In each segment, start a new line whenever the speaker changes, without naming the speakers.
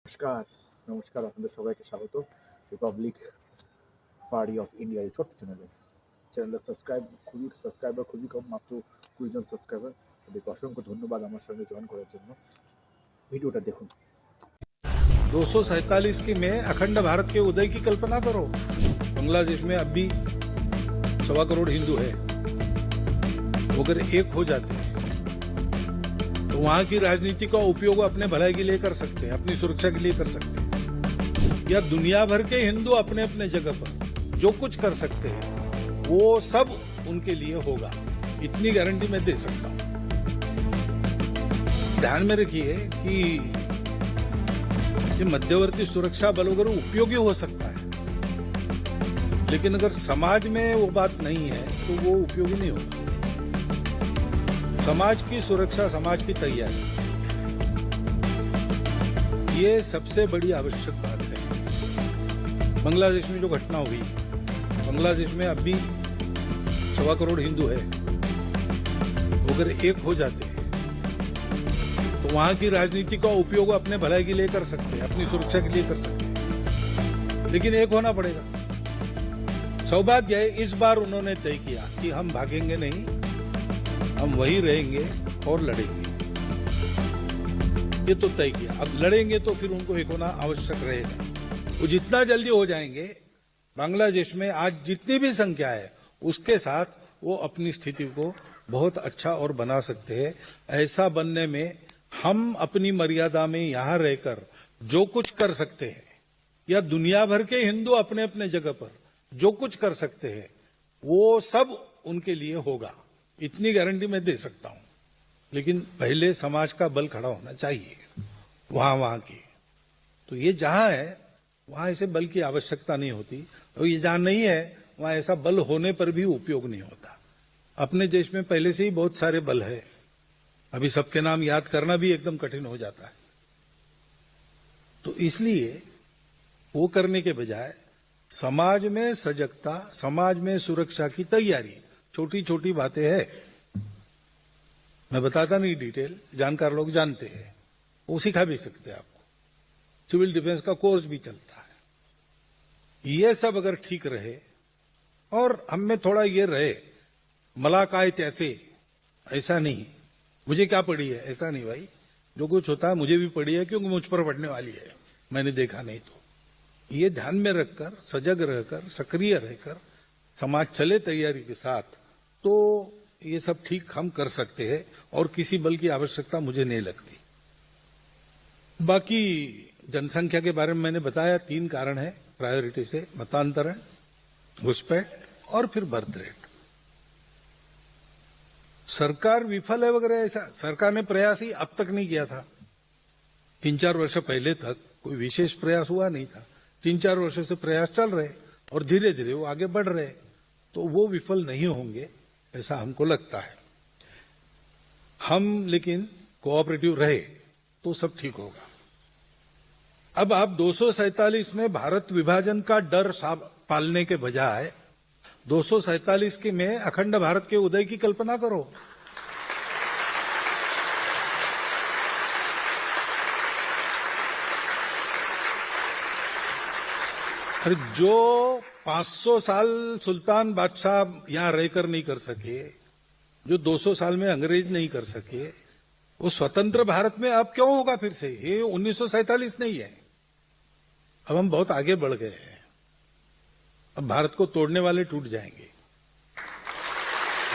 নমস্কার, নমস্কার আপনাদের সবাইকে স্বাগত রিপাবলিক পার্টি অফ ইন্ডিয়ার এই ছোট্ট চ্যানেলটা সাবস্ক্রাইবার খুবই কম, মাত্র 20 জন সাবস্ক্রাইবার। তাদেরকে অসংখ্য ধন্যবাদ আমার সঙ্গে জয়েন করার জন্য। ভিডিওটা দেখুন।
247 की में अखंड भारत के उदय की कल्पना करो। बांग्लादेश में अब भी 1.25 करोड़ हिंदू है। वो अगर एक हो जाते हैं तो वहां की राजनीति का उपयोग अपने भलाई के लिए कर सकते हैं, अपनी सुरक्षा के लिए कर सकते हैं, या दुनिया भर के हिंदू अपने अपने जगह पर जो कुछ कर सकते हैं वो सब उनके लिए होगा। इतनी गारंटी मैं दे सकता हूं। ध्यान में रखिए कि ये मध्यवर्ती सुरक्षा बल वगैरह उपयोगी हो सकता है, लेकिन अगर समाज में वो बात नहीं है तो वो उपयोगी नहीं होगा। समाज की सुरक्षा, समाज की तैयारी, ये सबसे बड़ी आवश्यक बात है। बांग्लादेश में जो घटना हुई, बांग्लादेश में अब भी 1.25 करोड़ हिंदू है। अगर एक हो जाते हैं तो वहां की राजनीति का उपयोग अपने भलाई के लिए कर सकते हैं, अपनी सुरक्षा के लिए कर सकते हैं, लेकिन एक होना पड़ेगा। सौभाग्य है इस बार उन्होंने तय किया कि हम भागेंगे नहीं, हम वही रहेंगे और लड़ेंगे। ये तो तय किया। अब लड़ेंगे तो फिर उनको एक होना आवश्यक रहेगा। वो जितना जल्दी हो जाएंगे, बांग्लादेश में आज जितनी भी संख्या है उसके साथ वो अपनी स्थिति को बहुत अच्छा और बना सकते हैं। ऐसा बनने में हम अपनी मर्यादा में यहां रहकर जो कुछ कर सकते हैं, या दुनिया भर के हिंदू अपने अपने जगह पर जो कुछ कर सकते हैं वो सब उनके लिए होगा। इतनी गारंटी मैं दे सकता हूं, लेकिन पहले समाज का बल खड़ा होना चाहिए वहां की। तो ये जहां है वहां ऐसे बल की आवश्यकता नहीं होती, और ये जहां नहीं है वहां ऐसा बल होने पर भी उपयोग नहीं होता। अपने देश में पहले से ही बहुत सारे बल है, अभी सबके नाम याद करना भी एकदम कठिन हो जाता है। तो इसलिए वो करने के बजाय समाज में सजगता, समाज में सुरक्षा की तैयारी, छोटी छोटी बातें हैं, मैं बताता नहीं डिटेल, जानकार लोग जानते हैं, वो सिखा भी सकते हैं आपको। सिविल डिफेंस का कोर्स भी चलता है। ये सब अगर ठीक रहे और हम में थोड़ा ये रहे, मलाकाय ऐसे, ऐसा नहीं मुझे क्या पड़ी है, ऐसा नहीं भाई। जो कुछ होता है मुझे भी पड़ी है, क्योंकि मुझ पर पड़ने वाली है, मैंने देखा नहीं। तो ये ध्यान में रखकर, सजग रहकर, सक्रिय रहकर समाज चले तैयारी के साथ, तो ये सब ठीक हम कर सकते हैं और किसी बल की आवश्यकता मुझे नहीं लगती। बाकी जनसंख्या के बारे में मैंने बताया, 3 कारण है प्रायोरिटी से: मतांतरण, घुसपैठ और फिर बर्थ रेट। सरकार विफल है वगैरह ऐसा, सरकार ने प्रयास ही अब तक नहीं किया था। 3-4 वर्ष पहले तक कोई विशेष प्रयास हुआ नहीं था। 3-4 वर्ष से प्रयास चल रहे और धीरे धीरे वो आगे बढ़ रहे, तो वो विफल नहीं होंगे ऐसा हमको लगता है। हम लेकिन कोऑपरेटिव रहे तो सब ठीक होगा। अब आप 247 में भारत विभाजन का डर पालने के बजाय 247 की में अखंड भारत के उदय की कल्पना करो। अरे जो 500 साल सुल्तान बादशाह यहां रहकर नहीं कर सके, जो 200 साल में अंग्रेज नहीं कर सके, वो स्वतंत्र भारत में अब क्यों होगा फिर से? ये 1947 नहीं है। अब हम बहुत आगे बढ़ गए हैं। अब भारत को तोड़ने वाले टूट जाएंगे,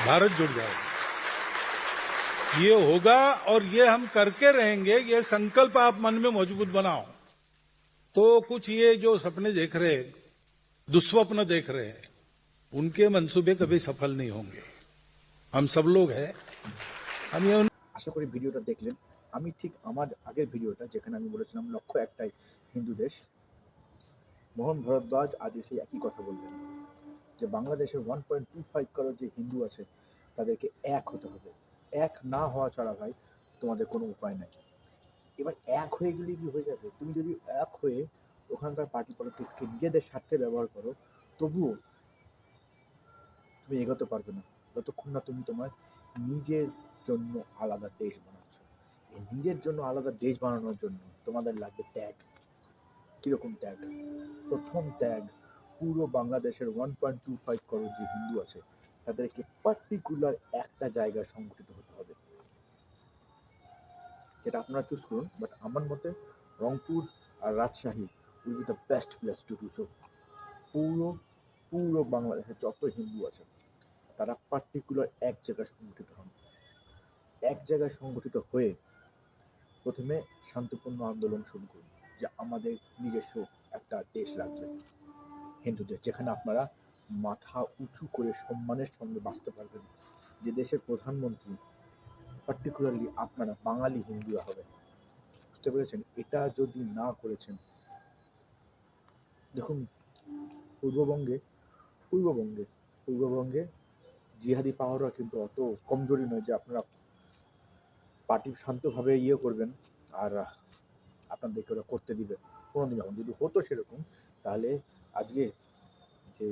भारत जुड़ जाएगा। ये होगा और ये हम करके रहेंगे। ये संकल्प आप मन में मजबूत बनाओ, तो कुछ ये जो सपने देख रहे, दुस्वप्न देख रहे हैं, उनके मंसूबे कभी सफल नहीं होंगे। हम सब लोग हैं, हम ये
আশা করি ভিডিওটা দেখলেন। আমি ঠিক আমার আগের ভিডিওটা যেখানে আমি বলেছিলাম লক্ষ্য একটাই, হিন্দু দেশ, মোহন ভরদ্বাজ আজ এসে একই কথা বললেন যে বাংলাদেশের 1.25 করোড় যে হিন্দু আছে তাদেরকে এক হতে হবে। এক না হওয়া ছাড়া ভাই তোমাদের কোনো উপায় নাই। এবার এক হয়ে গেলে কি হয়ে যাবে? তুমি যদি এক হয়ে ওখানকার পার্টি পলিটিক্সকে নিজেদের স্বার্থে ব্যবহার করো, তবুও তুমি এগোতে পারবে না যতক্ষণ না তুমি তোমার নিজের জন্য আলাদা দেশ বানাচ্ছ। এই নিজের জন্য আলাদা দেশ বানানোর জন্য তোমাদের লাগবে ত্যাগ, কিরকম ত্যাগ? প্রথম ত্যাগ, পুরো বাংলাদেশের 1.25 করোড় যে হিন্দু আছে তাদেরকে পার্টিকুলার একটা জায়গায় সংগঠিত হতে হবে। যেটা আপনারা চুজ করুন, বাট আমার মতে রংপুর আর Rajshahi will be the best place to do so. পুরো পুরো বাংলাদেশের যত হিন্দু আছে তারা পার্টিকুলার এক জায়গায় সংগঠিত হন। এক জায়গায় সংগঠিত হয়ে প্রথমে শান্তিপূর্ণ আন্দোলন শুরু করুন যে আমাদের নিজস্ব একটা দেশ লাগবে হিন্দুদের, যেখানে আপনারা মাথা উঁচু করে সম্মানের সঙ্গে বাঁচতে পারবেন, যে দেশের প্রধানমন্ত্রী পার্টিকুলারলি আপনারা বাঙালি হিন্দুরা হবেন। বুঝতে পেরেছেন? এটা যদি না করেছেন, দেখুন পূর্ববঙ্গে পূর্ববঙ্গে পূর্ববঙ্গে জিহাদি পাওয়াররা কিন্তু অত কমজোরি নয় যে আপনারা পার্টি শান্তভাবে করবেন আর আপনাদেরকে ওরা করতে দিবে কোনোদিন। যখন যদি হতো সেরকম, তাহলে আজকে যে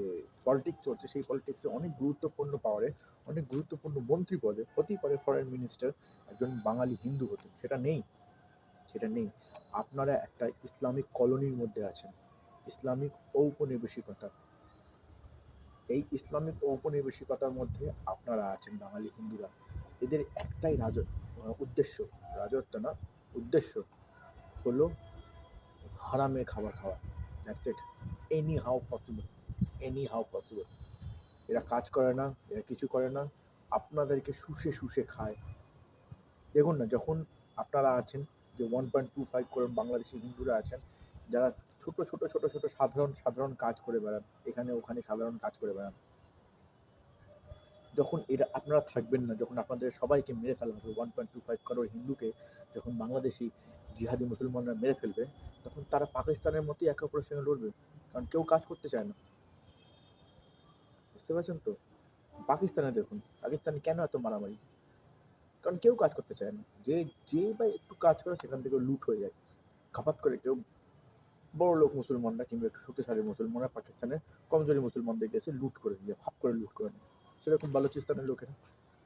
পলিটিক্স চলছে সেই পলিটিক্সে অনেক গুরুত্বপূর্ণ পাওয়ারে, অনেক গুরুত্বপূর্ণ মন্ত্রী পদে হতেই পারে ফরেন মিনিস্টার একজন বাঙালি হিন্দু হতেন। সেটা নেই, সেটা নেই। আপনারা একটা ইসলামিক কলোনির মধ্যে আছেন, ইসলামিক ঔপনিবেশিকতা। এই ইসলামিক ঔপনিবেশিকতার মধ্যে আপনারা আছেন বাঙালি হিন্দুরা। এদের একটাই উদ্দেশ্য, রাজত্ব না, উদ্দেশ্য হলো হারামের খাবার খাওয়া। That's it. Any how possible, any how possible. এরা কাজ করে না, এরা কিছু করে না, আপনাদেরকে শুষে শুষে খায়। দেখুন না, যখন আপনারা আছেন যে 1.25 করোড় বাংলাদেশি হিন্দুরা আছেন, যারা ছোট ছোট ছোট ছোট সাধারণ সাধারণ কাজ করে বেড়ান, এখানে ওখানে সাধারণ কাজ করে বেড়ান, যখন এরা আপনারা থাকবেন না, যখন আপনাদের সবাইকে মেরে ফেলা হবে, 1.25 করোড় হিন্দুকে যখন বাংলাদেশি জিহাদি মুসলমানরা মেরে ফেলবে, তখন তারা পাকিস্তানের মতোই একে অপরের সঙ্গে লড়বে, কারণ কেউ কাজ করতে চায় না। বুঝতে পারছেন তো? পাকিস্তানে দেখুন, পাকিস্তানে কেন এত মারামারি? কারণ কেউ কাজ করতে চায় না। যে বা একটু কাজ করে সেখান থেকে লুট হয়ে যায়। খাপাত করে কেউ বড় লোক মুসলমানরা কিংবা একটু শক্তিশালী মুসলমানরা পাকিস্তানের কমজোরি মুসলমানদেরকে এসে লুট করে দিয়ে ভাব করে লুট করে নেয়। সেরকম বালুচিস্তানের লোকেরা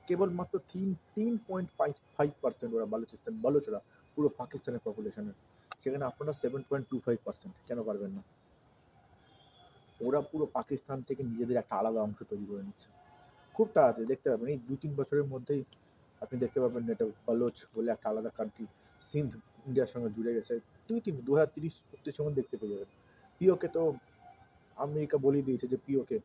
কেবলমাত্র 3.5% ওরা বালুচিস্তান বালুচরা পুরো পাকিস্তানের পপুলেশনের। সেখানে আপনারা 7.25%। কেন পারবেন না? ওরা পুরো পাকিস্তান থেকে নিজেদের একটা আলাদা অংশ তৈরি করে নিচ্ছে। খুব তাড়াতাড়ি দেখতে পাবেন, এই 2-3 বছরের মধ্যেই আপনি দেখতে পাবেন এটা বালোচ বলে একটা আলাদা কান্ট্রি সিন্ধ ইন্ডিয়ার সঙ্গে জুড়ে গেছে। 2030-31 সময় দেখতে পেয়ে যাবেন। পিওকে তো আমেরিকা বলেই দিয়েছে যে পিওকে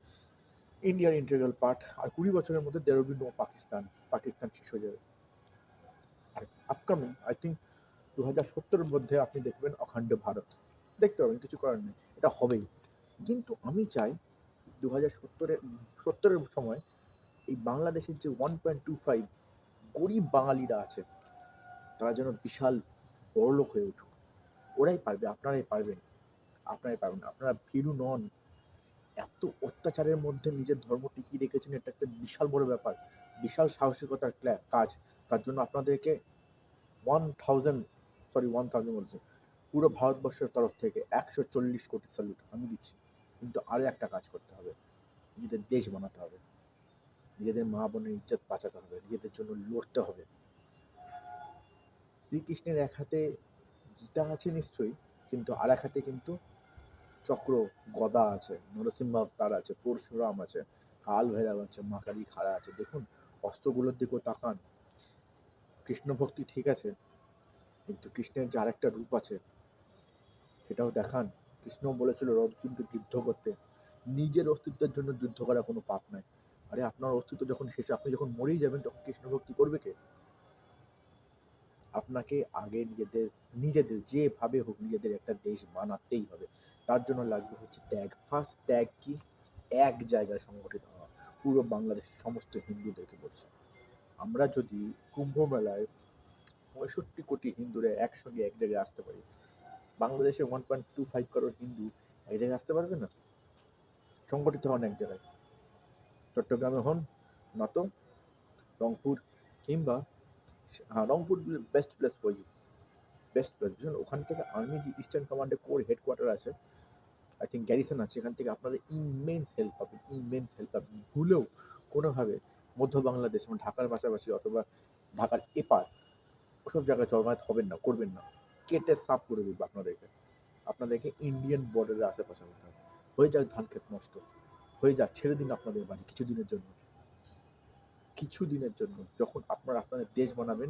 ইন্ডিয়ার ইন্টিগ্রাল পার্ট, আর 20 বছরের মধ্যে there will be no Pakistan. Pakistan শেষ হয়ে যাবে। আর আপকামিং আই থিঙ্ক 2070-এর মধ্যে আপনি দেখবেন অখণ্ড ভারত। দেখতে পাবেন, কিছু করার নেই, এটা হবেই। কিন্তু আমি চাই 2070-এর সময় এই বাংলাদেশের যে 1.25 গরিব বাঙালিরা আছে তারা যেন বিশাল বড়লোক হয়ে উঠুক। ওরাই পারবে, আপনারাই পারবেন, আপনারাই পারবেন। আপনারা ভীরু নন। এত অত্যাচারের মধ্যে নিজের ধর্ম টিকিয়ে রেখেছেন, এটা একটা বিশাল বড় ব্যাপার, বিশাল সাহসিকতার কাজ। তার জন্য আপনাদেরকে 1000 বলছে, পুরো ভারতবর্ষের তরফ থেকে 140 কোটি স্যালুট আমি দিচ্ছি। কিন্তু আরও একটা কাজ করতে হবে, নিজেদের দেশ বানাতে হবে, নিজেদের মা বোনের ইজ্জত বাঁচাতে হবে, নিজেদের জন্য লড়তে হবে। শ্রীকৃষ্ণের এক হাতে গীতা আছে নিশ্চয়ই, কিন্তু আর এক হাতে কিন্তু চক্র গদা আছে, নরসিংহ অবতার আছে, পরশুরাম আছে, কাল ভৈরব আছে, মা কালী খাড়া আছে। দেখুন অস্ত্রগুলোর দিকেও তাকান। কৃষ্ণ ভক্তি ঠিক আছে, কিন্তু কৃষ্ণের যে আরেকটা রূপ আছে সেটাও দেখান। কৃষ্ণ বলেছিল অর্জুনকে যুদ্ধ করতে, নিজের অস্তিত্বের জন্য যুদ্ধ করা কোনো পাপ নাই। আরে আপনার অস্তিত্ব যখন শেষে, আপনি যখন মরেই যাবেন, তখন কৃষ্ণ ভক্তি করবে কে? আপনাকে আগে নিজেদের নিজেদের যেভাবে হোক নিজেদের একটা দেশ বানাতেই হবে। তার জন্য লাগবে হচ্ছে ত্যাগ। ফার্স্ট ত্যাগ কি? এক জায়গায় সংগঠিত হওয়া। পুরো বাংলাদেশের সমস্ত হিন্দুদেরকে বলছি, আমরা যদি কুম্ভ মেলায় 65 কোটি হিন্দুরা একসঙ্গে এক জায়গায় আসতে পারি, বাংলাদেশে 1.25 করোড় হিন্দু এক জায়গায় আসতে পারবে না? সংগঠিত হন এক জায়গায়, চট্টগ্রামে হন, নয়তো রংপুর, কিংবা হ্যাঁ Rangpur best place for you, best place. বুঝলেন? ওখান থেকে আর্মি যে ইস্টার্ন কমান্ডের কোর হেডকোয়ার্টার আছে, আই থিঙ্ক গ্যারিসন আছে, এখান থেকে আপনাদের ইমেন্স হেল্প পাবেন, ইমেন্স হেল্প পাবেন। ভুলেও কোনোভাবে মধ্য বাংলাদেশ মানে ঢাকার পাশাপাশি অথবা ঢাকার এপার ওসব জায়গায় জমায়েত হবেন না, করবেন না। কেটে সাফ করে দেবো আপনাদেরকে। আপনাদেরকে ইন্ডিয়ান বর্ডারের আশেপাশে হতে হবে। হয়ে যাক ধান ক্ষেত নষ্ট, হয়ে যাক, ছেড়ে দিন আপনাদের বাড়ি কিছুদিনের জন্য। কিছুদিনের জন্য যখন আপনারা আপনাদের দেশ বানাবেন,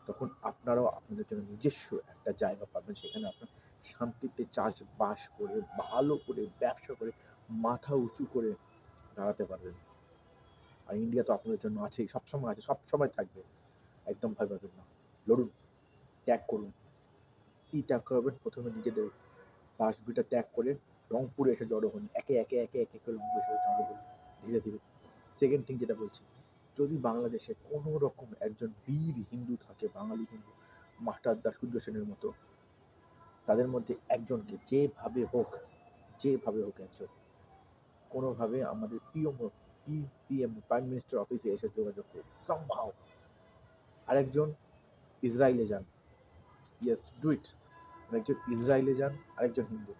তখন আপনারাও আপনাদের জন্য নিজস্ব একটা জায়গা পাবেন, সেখানে আপনার শান্তিতে চাষবাস করে, ভালো করে ব্যবসা করে, মাথা উঁচু করে দাঁড়াতে পারবেন। আর ইন্ডিয়া তো আপনাদের জন্য আছেই, সবসময় আছে, সবসময় থাকবে। একদম ভয় পাবেন না, লড়ুন, ত্যাগ করুন। কি ত্যাগ করবেন? প্রথমে নিজেদের বাসভিটা ত্যাগ করে রংপুরে এসে জড়ো হন, একে একে একে একে করে রংপুরে এসে জড়ো হন ধীরে ধীরে। সেকেন্ড থিং যেটা বলছি, যদি বাংলাদেশে কোনো রকম একজন বীর হিন্দু থাকে, বাঙালি হিন্দু, মাস্টারদা সূর্য সেনের মতো, তাদের মধ্যে একজনকে যেভাবে হোক একজন কোনোভাবে আমাদের পিএম প্রাইম মিনিস্টার অফিসে এসে যোগাযোগ করুন সামহাও। আরেকজন ইসরায়েলে যান, ইয়েস ডু ইট। আরেকজন ইসরায়েলে যান, আরেকজন হিন্দু।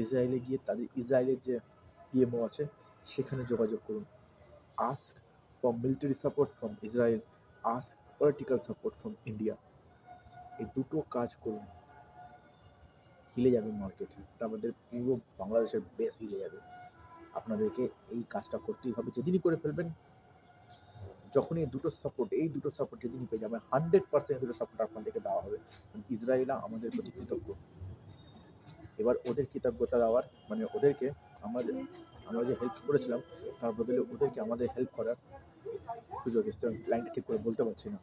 ইসরায়েলে গিয়ে তাদের ইসরায়েলের যে পিএমও আছে সেখানে যোগাযোগ করুন। Ask for military support from Israel, ask political support from India. এই দুটো কাজ করুন, হিলে যাবে মার্কেট। এটা আমাদের পুরো বাংলাদেশের বেশ হিলে যাবে। আপনাদেরকে এই কাজটা করতেই হবে। যেদিনই করে ফেলবেন, যখন এই দুটো সাপোর্ট যেদিনই পেয়ে যাবেন, 100% দুটো সাপোর্ট আপনাদেরকে দেওয়া হবে। ইসরায়েল আমাদের প্রতি কৃতজ্ঞ। এবার ওদের কৃতজ্ঞতা দেওয়ার মানে ওদেরকে আমাদের আমরা যে হেল্প করেছিলাম তার বদলে ওদেরকে আমাদের হেল্প করার সুযোগ এসছে। লাইনটা ঠিক করে বলতে পারছি না।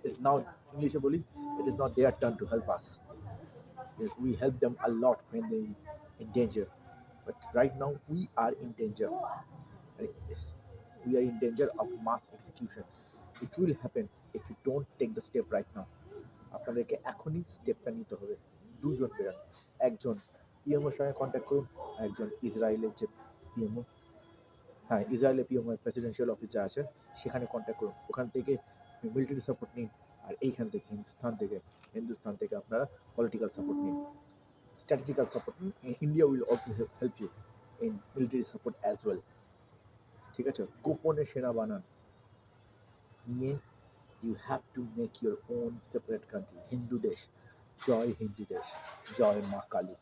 ইটস নাও, ইংলিশে বলি, it is not their turn to help us. We help them a lot when they in danger, but right now we are in danger. We are in danger of mass execution. It will happen if you don't take the step right now. আপনাদেরকে এখনই স্টেপটা নিতে হবে। দুজন বেরান, একজন পিএমওর সঙ্গে contact করুন, একজন ইসরায়েলের যে পিএমও, হ্যাঁ ইসরায়েলের পিএমও প্রেসিডেন্সিয়াল অফিসে আছে সেখানে কন্ট্যাক্ট করুন। ওখান থেকে মিলিটারি সাপোর্ট নিন, আর এইখান থেকে হিন্দুস্তান থেকে আপনারা পলিটিক্যাল সাপোর্ট নিন, স্ট্র্যাটেজিক্যাল সাপোর্ট নিন। India will also help you in military support as well. ঠিক আছে? গোপনে সেনা বানান, নিয়ে you have to make your own separate country. হিন্দু দেশ, জয় হিন্দু দেশ, জয় মা কালী।